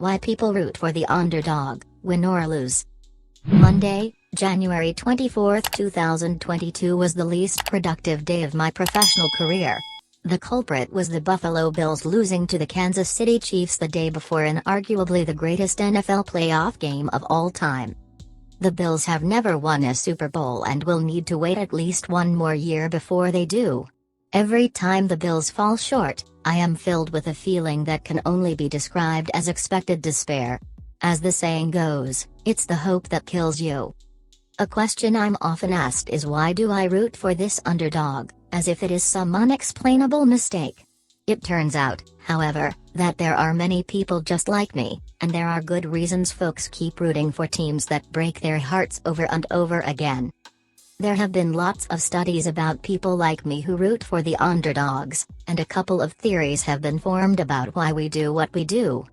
Why people root for the underdog, win or lose. Monday, January 24, 2022 was the least productive day of my professional career. The culprit was the Buffalo Bills losing to the Kansas City Chiefs the day before in arguably the greatest NFL playoff game of all time. The Bills have never won a Super Bowl and will need to wait at least one more year before they do. Every time the Bills fall short, I am filled with a feeling that can only be described as expected despair. As the saying goes, it's the hope that kills you. A question I'm often asked is, why do I root for this underdog, as if it is some unexplainable mistake. It turns out, however, that there are many people just like me, and there are good reasons folks keep rooting for teams that break their hearts over and over again. There have been lots of studies about people like me who root for the underdogs, and a couple of theories have been formed about why we do what we do.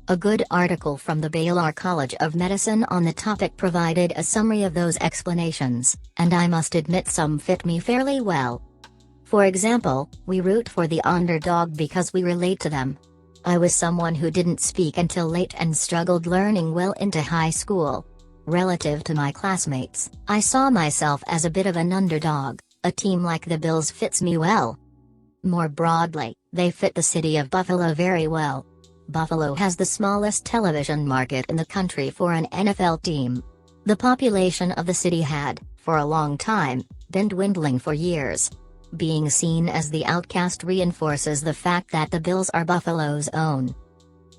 A good article from the Baylor College of Medicine on the topic provided a summary of those explanations, and I must admit some fit me fairly well. For example, we root for the underdog because we relate to them. I was someone who didn't speak until late and struggled learning well into high school. Relative to my classmates, I saw myself as a bit of an underdog. A team like the Bills fits me well. More broadly, they fit the city of Buffalo very well. Buffalo has the smallest television market in the country for an NFL team. The population of the city had, for a long time, been dwindling for years. Being seen as the outcast reinforces the fact that the Bills are Buffalo's own.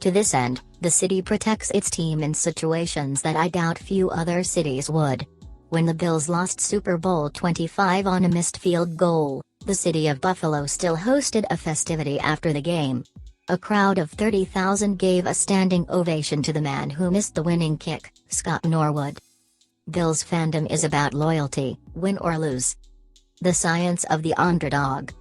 To this end, the city protects its team in situations that I doubt few other cities would. When the Bills lost Super Bowl 25 on a missed field goal, the city of Buffalo still hosted a festivity after the game. A crowd of 30,000 gave a standing ovation to the man who missed the winning kick, Scott Norwood. Bills fandom is about loyalty, win or lose. The science of the underdog.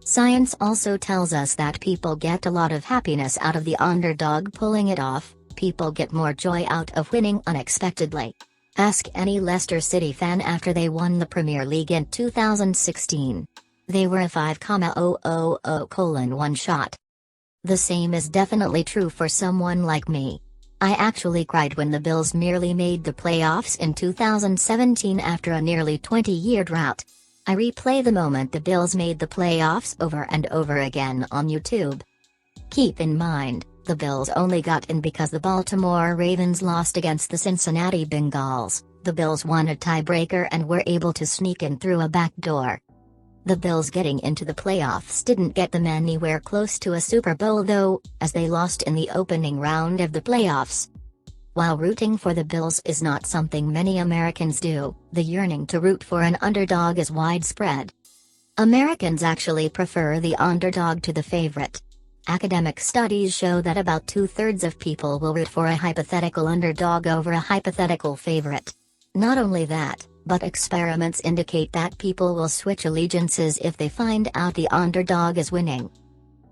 Science also tells us that people get a lot of happiness out of the underdog pulling it off. People get more joy out of winning unexpectedly. Ask any Leicester City fan after they won the Premier League in 2016. They were a 5,000,1 shot. The same is definitely true for someone like me. I actually cried when the Bills merely made the playoffs in 2017 after a nearly 20-year drought. I replay the moment the Bills made the playoffs over and over again on YouTube. Keep in mind, the Bills only got in because the Baltimore Ravens lost against the Cincinnati Bengals. The Bills won a tiebreaker and were able to sneak in through a back door. The Bills getting into the playoffs didn't get them anywhere close to a Super Bowl though, as they lost in the opening round of the playoffs. While rooting for the Bills is not something many Americans do, the yearning to root for an underdog is widespread. Americans actually prefer the underdog to the favorite. Academic studies show that about 2/3 of people will root for a hypothetical underdog over a hypothetical favorite. Not only that, but experiments indicate that people will switch allegiances if they find out the underdog is winning.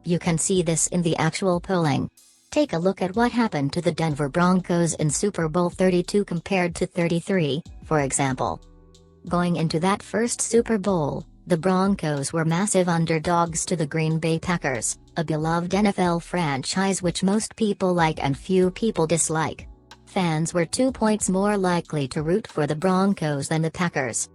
You can see this in the actual polling. Take a look at what happened to the Denver Broncos in Super Bowl 32 compared to 33, for example. Going into that first Super Bowl, the Broncos were massive underdogs to the Green Bay Packers, a beloved NFL franchise which most people like and few people dislike. Fans were 2 points more likely to root for the Broncos than the Packers.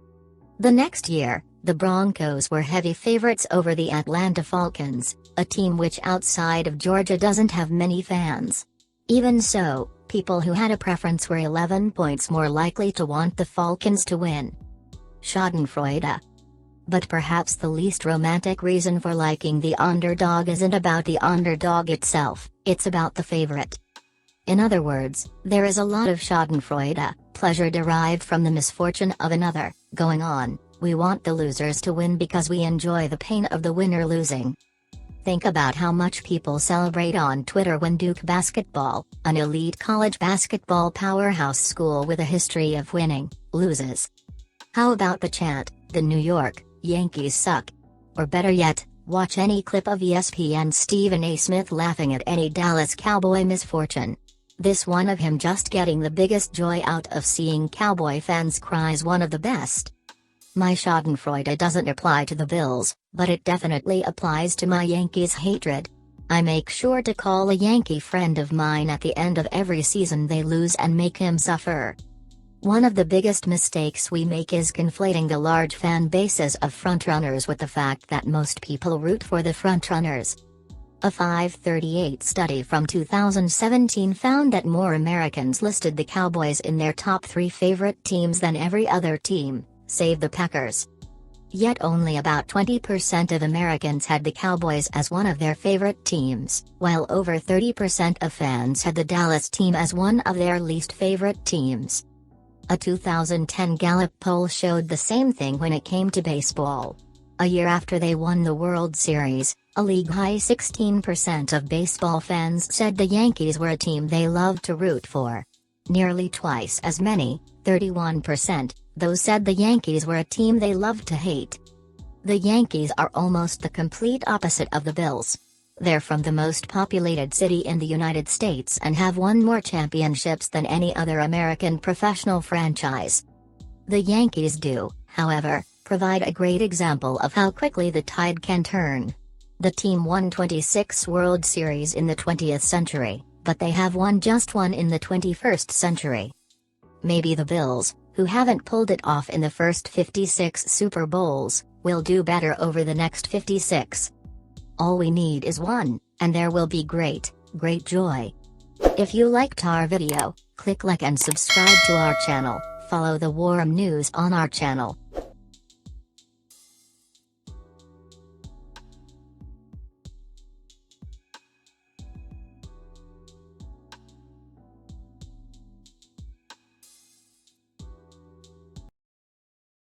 The next year, the Broncos were heavy favorites over the Atlanta Falcons, a team which outside of Georgia doesn't have many fans. Even so, people who had a preference were 11 points more likely to want the Falcons to win. Schadenfreude. But perhaps the least romantic reason for liking the underdog isn't about the underdog itself, it's about the favorite. In other words, there is a lot of schadenfreude, pleasure derived from the misfortune of another, going on. We want the losers to win because we enjoy the pain of the winner losing. Think about how much people celebrate on Twitter when Duke basketball, an elite college basketball powerhouse school with a history of winning, loses. How about the chant, "The New York Yankees suck"? Or better yet, watch any clip of ESPN's Stephen A. Smith laughing at any Dallas Cowboy misfortune. This one of him just getting the biggest joy out of seeing Cowboy fans cry is one of the best. My schadenfreude doesn't apply to the Bills, but it definitely applies to my Yankees hatred. I make sure to call a Yankee friend of mine at the end of every season they lose and make him suffer. One of the biggest mistakes we make is conflating the large fan bases of frontrunners with the fact that most people root for the frontrunners. A 538 study from 2017 found that more Americans listed the Cowboys in their top 3 favorite teams than every other team, save the Packers. Yet only about 20% of Americans had the Cowboys as one of their favorite teams, while over 30% of fans had the Dallas team as one of their least favorite teams. A 2010 Gallup poll showed the same thing when it came to baseball. A year after they won the World Series, a league-high 16% of baseball fans said the Yankees were a team they loved to root for. Nearly twice as many, 31%, though said the Yankees were a team they loved to hate. The Yankees are almost the complete opposite of the Bills. They're from the most populated city in the United States and have won more championships than any other American professional franchise. The Yankees do, however, provide a great example of how quickly the tide can turn. The team won 26 World Series in the 20th century, but they have won just one in the 21st century. Maybe the Bills, who haven't pulled it off in the first 56 Super Bowls, will do better over the next 56. All we need is one, and there will be great joy. If you liked our video, click like and subscribe to our channel, follow the Warm News on our channel.